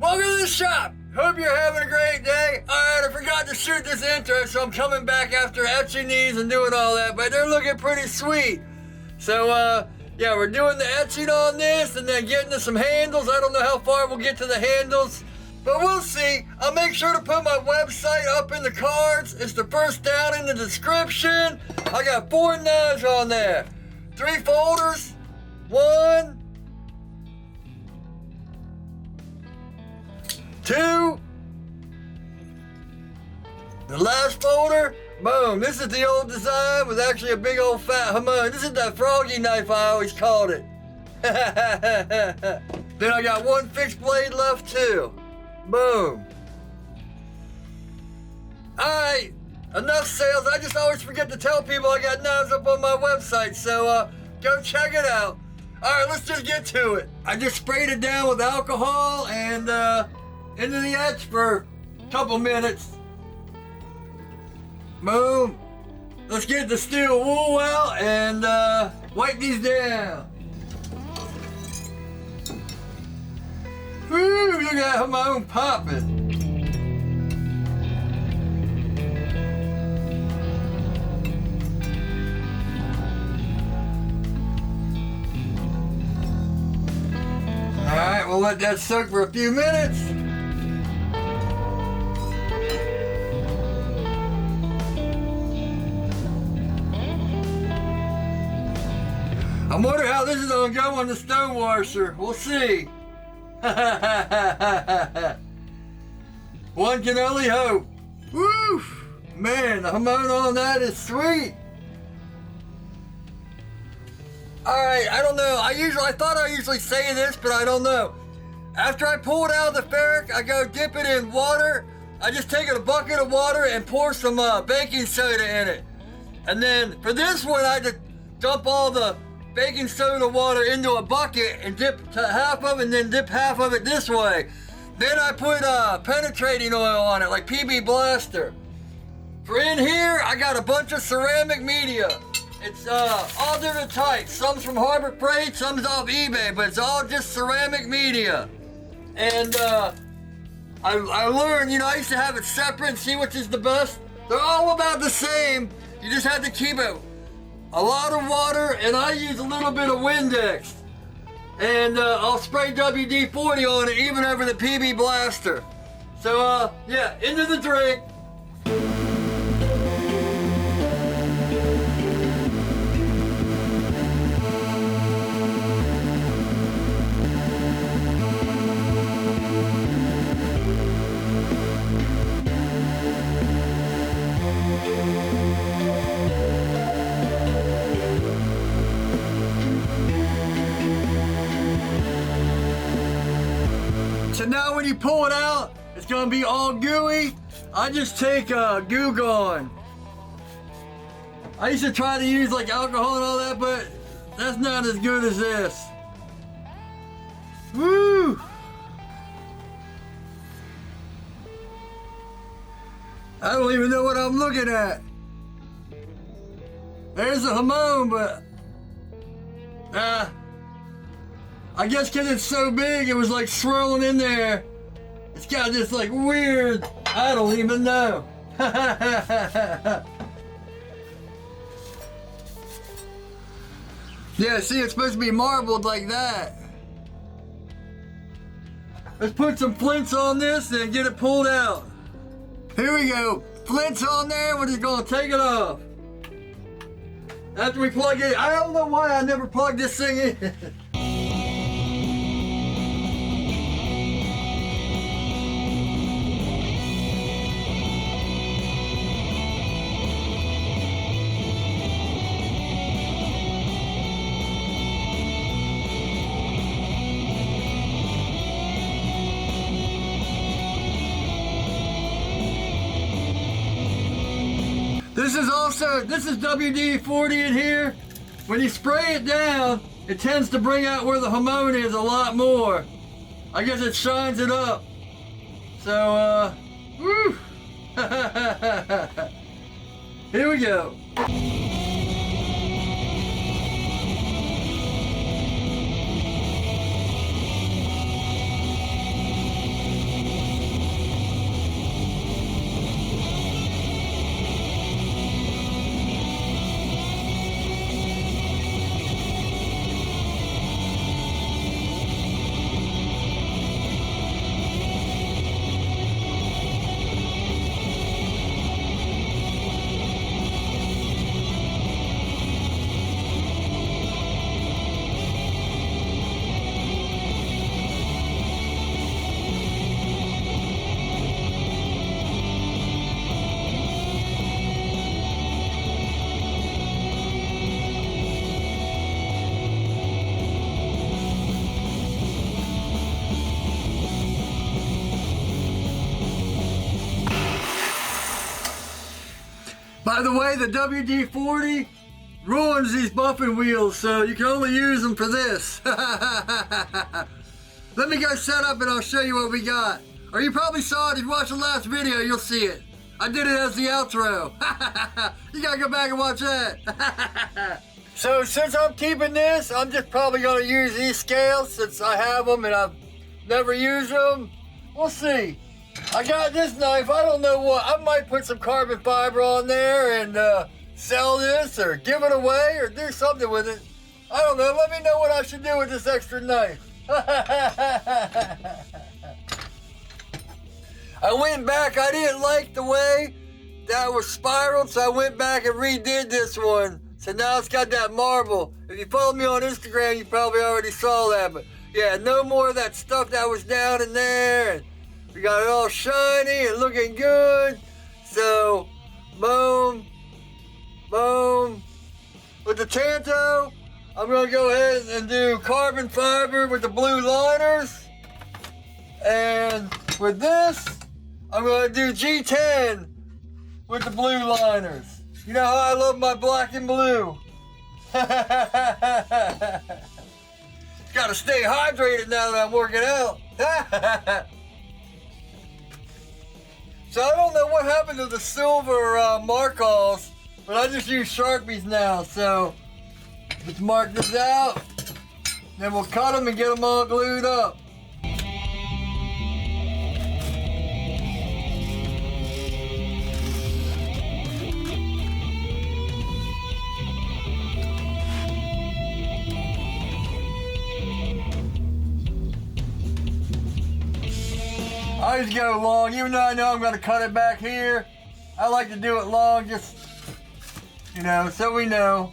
Welcome to the shop. Hope you're having a great day. Alright, I forgot to shoot this intro, so I'm coming back after etching these and doing all that, but they're looking pretty sweet. So, yeah, we're doing the etching on this and then getting to some handles. I don't know how far we'll get to the handles, but we'll see. I'll make sure to put my website up in the cards. It's the first down in the description. I got 4 knives on there. 3 folders. 1, 2. The last folder. Boom. This is the old design with actually a big old fat Hamon. This is that froggy knife I always called it. Then I got 1 fixed blade left too. Boom. Alright. Enough sales. I just always forget to tell people I got knives up on my website. So go check it out. Alright, let's just get to it. I just sprayed it down with alcohol and into the etch for a couple minutes. Boom. Let's get the steel wool out and wipe these down. Woo, look at how my own popping. Alright, we'll let that soak for a few minutes. I wonder how this is going to go on the stone washer. We'll see. One can only hope. Woo! Man, the Hamon on that is sweet. Alright, I don't know. I thought I usually say this, but I don't know. After I pull it out of the ferric, I go dip it in water. I just take a bucket of water and pour some baking soda in it. And then for this one, I just dump all the baking soda water into a bucket and dip half of it and then dip half of it this way. Then I put penetrating oil on it, like PB Blaster. For in here, I got a bunch of ceramic media. It's all different types. Some's from Harbor Freight, some's off eBay, but it's all just ceramic media. And I learned, I used to have it separate and see which is the best. They're all about the same. You just have to keep it a lot of water, and I use a little bit of Windex. And I'll spray WD-40 on it, even over the PB Blaster. So, yeah, into the drink. So now when you pull it out, it's gonna be all gooey. I just take Goo Gone. I used to try to use like alcohol and all that, but that's not as good as this. Woo! I don't even know what I'm looking at. There's a Hamon, but I guess because it's so big, it was like swirling in there. It's got this like weird, I don't even know. Yeah, see, it's supposed to be marbled like that. Let's put some flints on this and get it pulled out. Here we go. Flints on there, we're just gonna take it off. After we plug it, I don't know why I never plugged this thing in. This is WD-40 in here. When you spray it down, it tends to bring out where the Hamon is a lot more. I guess it shines it up. So, woo! Here we go. By the way, the WD-40 ruins these buffing wheels, so you can only use them for this. Let me go set up and I'll show you what we got. Or you probably saw it. If you watched the last video, you'll see it. I did it as the outro. You gotta go back and watch that. So since I'm keeping this, I'm just probably gonna use these scales since I have them and I've never used them. We'll see. I got this knife. I don't know what. I might put some carbon fiber on there and sell this or give it away or do something with it. I don't know. Let me know what I should do with this extra knife. I went back. I didn't like the way that was spiraled, so I went back and redid this one. So now it's got that marble. If you follow me on Instagram, you probably already saw that. But yeah, no more of that stuff that was down in there. And we got it all shiny and looking good. So, boom, boom. With the Tanto, I'm gonna go ahead and do carbon fiber with the blue liners. And with this, I'm gonna do G10 with the blue liners. You know how I love my black and blue. Gotta stay hydrated now that I'm working out. So I don't know what happened to the silver Markals, but I just use Sharpies now. So let's mark this out. Then we'll cut them and get them all glued up. I just go long, even though I know I'm going to cut it back here. I like to do it long, just, you know, so we know.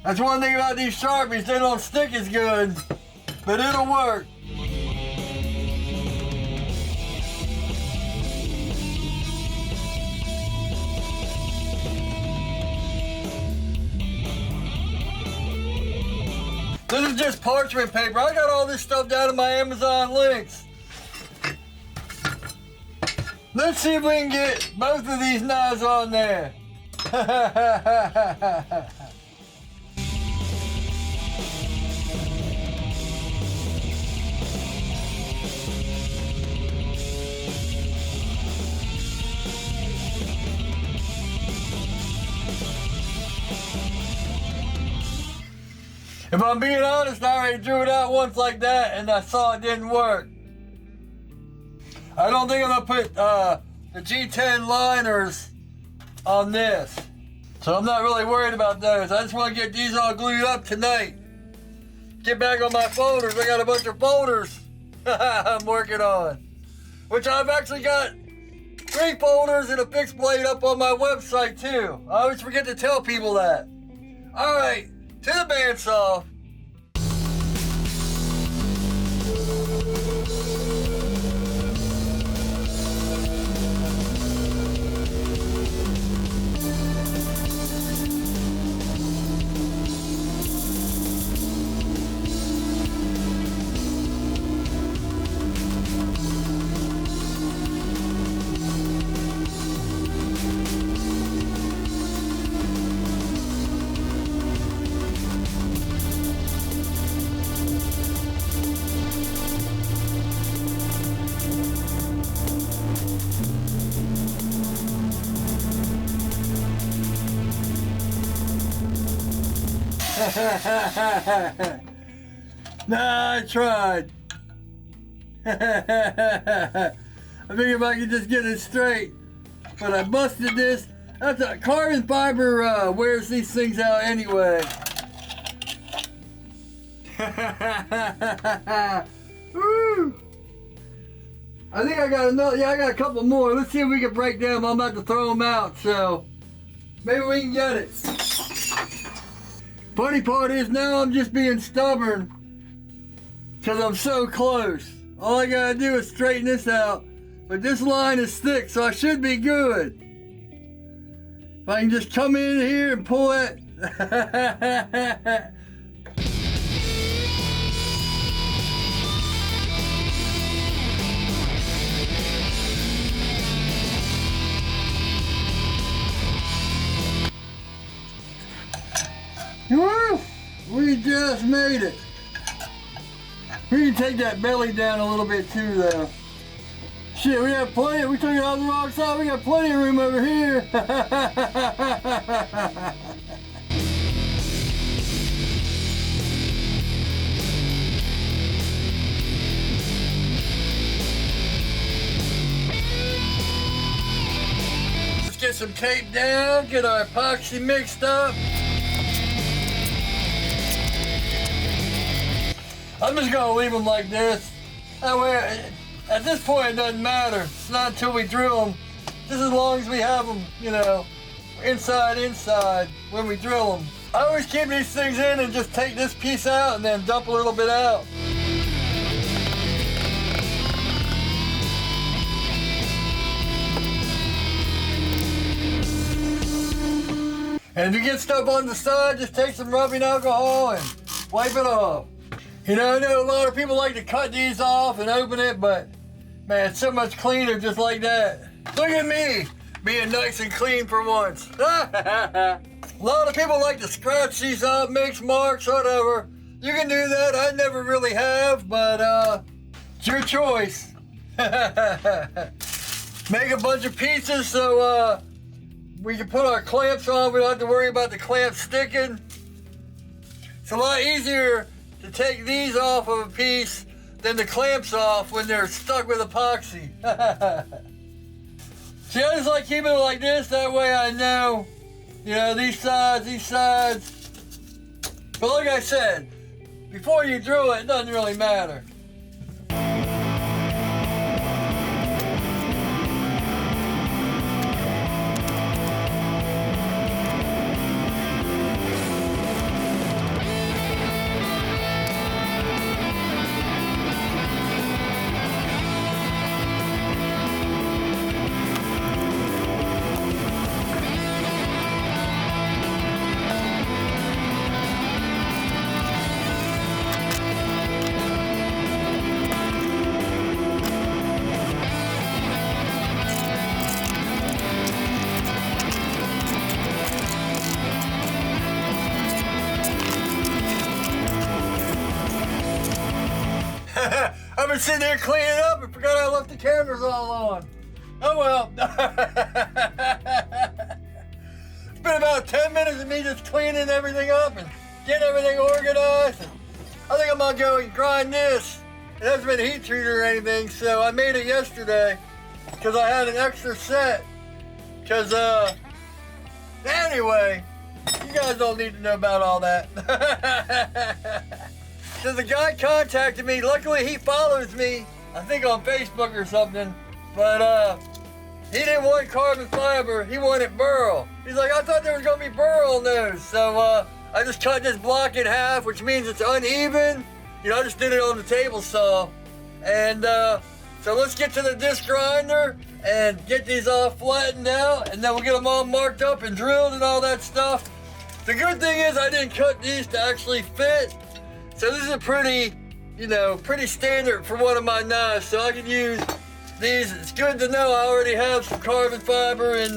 That's one thing about these Sharpies, they don't stick as good, but it'll work. This is just parchment paper. I got all this stuff down in my Amazon links. Let's see if we can get both of these knives on there. If I'm being honest, I already drew it out once like that and I saw it didn't work. I don't think I'm gonna put the G10 liners on this. So I'm not really worried about those. I just want to get these all glued up tonight. Get back on my folders. I got a bunch of folders I'm working on. Which I've actually got 3 folders and a fixed blade up on my website too. I always forget to tell people that. Alright, to the bandsaw. Nah, I tried. I figured if I could just get it straight, but I busted this. That's a carbon fiber wears these things out anyway. Woo! I think I got another. Yeah, I got a couple more. Let's see if we can break them. I'm about to throw them out, so maybe we can get it. Funny part is now I'm just being stubborn because I'm so close. All I gotta do is straighten this out, but this line is thick, so I should be good. If I can just come in here and pull it. just made it. We can take that belly down a little bit too though. Shit, we have plenty, we took it on the wrong side, we got plenty of room over here. Let's get some tape down, get our epoxy mixed up. I'm just gonna leave them like this. That way, at this point, it doesn't matter. It's not until we drill them. Just as long as we have them, you know, inside when we drill them. I always keep these things in and just take this piece out and then dump a little bit out. And if you get stuff on the side, just take some rubbing alcohol and wipe it off. You know, I know a lot of people like to cut these off and open it, but man, it's so much cleaner just like that. Look at me, being nice and clean for once. A lot of people like to scratch these up, mix marks, whatever. You can do that, I never really have, but it's your choice. Make a bunch of pieces so we can put our clamps on. We don't have to worry about the clamps sticking. It's a lot easier to take these off of a piece than the clamps off when they're stuck with epoxy. See, I just like keeping it like this, that way I know, you know, these sides. But like I said, before you drill it, it doesn't really matter. I've been sitting there cleaning up and forgot I left the cameras all on. Oh well. It's been about 10 minutes of me just cleaning everything up and getting everything organized. And I think I'm gonna go and grind this. It hasn't been heat treated or anything, so I made it yesterday because I had an extra set. Because, anyway, you guys don't need to know about all that. So the guy contacted me. Luckily, he follows me, I think on Facebook or something. But he didn't want carbon fiber. He wanted burl. He's like, I thought there was gonna be burl on those. So I just cut this block in half, which means it's uneven. You know, I just did it on the table saw. And so let's get to the disc grinder and get these all flattened out, and then we'll get them all marked up and drilled and all that stuff. The good thing is I didn't cut these to actually fit. So this is a pretty, you know, pretty standard for one of my knives, so I can use these. It's good to know I already have some carbon fiber and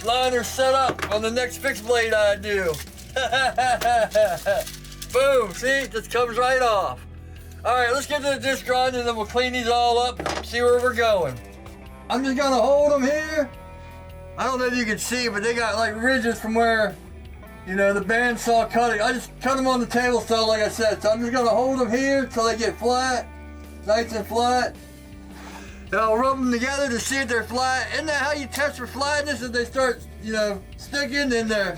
liners set up on the next fixed blade I do. Boom, see, it just comes right off. All right, let's get to the disc grinder and then we'll clean these all up and see where we're going. I'm just gonna hold them here. I don't know if you can see, but they got like ridges from where, you know, the bandsaw cut it. I just cut them on the table saw, like I said. So I'm just gonna hold them here till they get flat, nice and flat. And I'll rub them together to see if they're flat. Isn't that how you test for flatness? If they start, you know, sticking in there.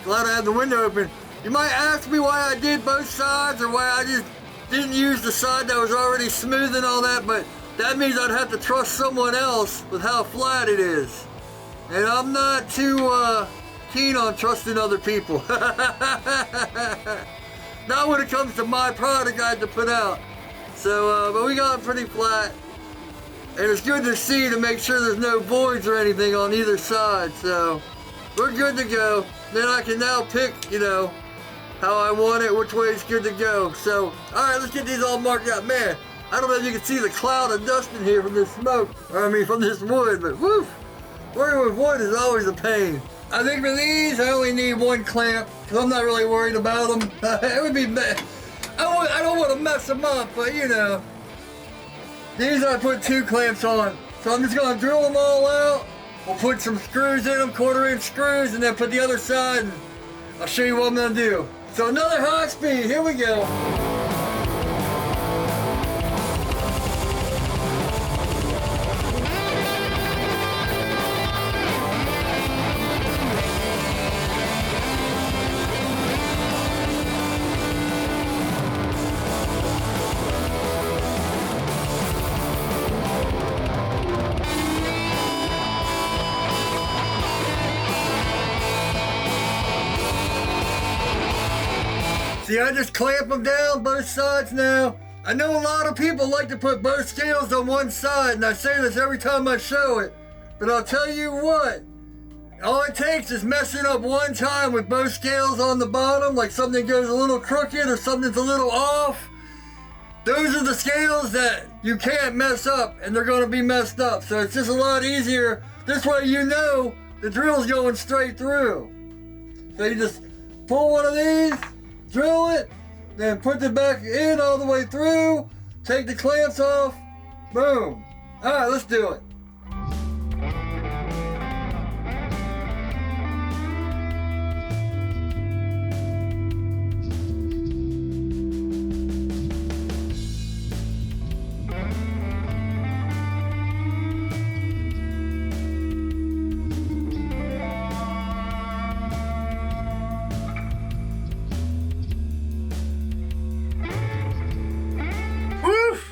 Glad I had the window open. You might ask me why I did both sides or why I just didn't use the side that was already smooth and all that, but that means I'd have to trust someone else with how flat it is. And I'm not too keen on trusting other people. Not when it comes to my product I had to put out. So, but we got it pretty flat. And it's good to see to make sure there's no voids or anything on either side. So, we're good to go. Then I can now pick, you know, how I want it, which way it's good to go. So, alright, let's get these all marked out. Man, I don't know if you can see the cloud of dust in here from this smoke. Or I mean, from this wood, but woof. Working with wood is always a pain. I think for these, I only need one clamp, because I'm not really worried about them. It would be bad. I don't want to mess them up, but you know. These I put 2 clamps on. So I'm just going to drill them all out. We'll put some screws in them, 1/4-inch screws, and then put the other side, and I'll show you what I'm going to do. So another high speed, here we go. See, I just clamp them down both sides now. I know a lot of people like to put both scales on one side, and I say this every time I show it, but I'll tell you what, all it takes is messing up one time with both scales on the bottom, like something goes a little crooked or something's a little off. Those are the scales that you can't mess up, and they're gonna be messed up. So it's just a lot easier. This way you know the drill's going straight through. So you just pull one of these, drill it, then put it back in all the way through, take the clamps off, boom. All right, let's do it.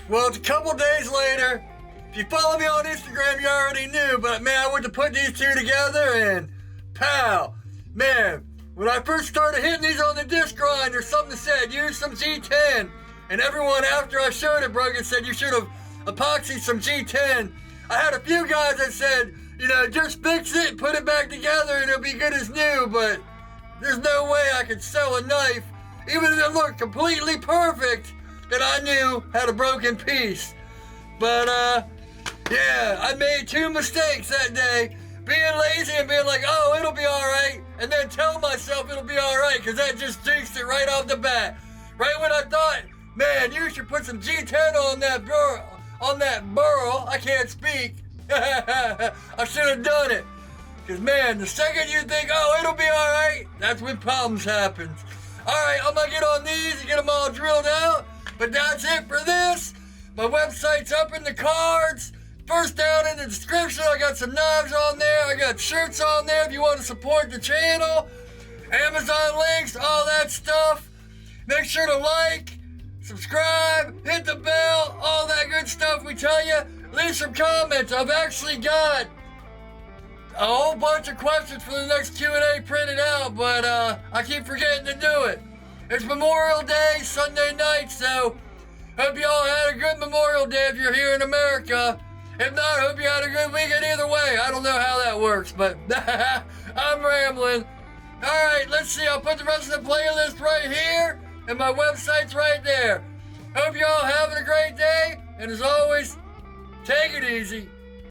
Well, it's a couple days later. If you follow me on Instagram, you already knew, but man, I went to put these 2 together and pow. Man, when I first started hitting these on the disc grinder, something said, use some G10. And everyone after I showed it, Brogan, said you should have epoxied some G10. I had a few guys that said, you know, just fix it, put it back together, and it'll be good as new, but there's no way I could sell a knife, even if it looked completely perfect, that I knew had a broken piece. But yeah, I made 2 mistakes that day. Being lazy and being like, oh, it'll be all right, and then tell myself it'll be all right, because that just jinxed it right off the bat. Right when I thought, man, you should put some G10 on that burl. I can't speak. I should have done it. Because man, the second you think, oh, it'll be all right, that's when problems happen. All right, I'm gonna get on these and get them all drilled out. But that's it for this. My website's up in the cards. First down in the description, I got some knives on there. I got shirts on there if you want to support the channel. Amazon links, all that stuff. Make sure to like, subscribe, hit the bell, all that good stuff we tell you. Leave some comments. I've actually got a whole bunch of questions for the next Q&A printed out, but I keep forgetting to do it. It's Memorial Day, Sunday night, so hope you all had a good Memorial Day if you're here in America. If not, hope you had a good weekend either way. I don't know how that works, but I'm rambling. All right, let's see. I'll put the rest of the playlist right here, and my website's right there. Hope you all having a great day, and as always, take it easy.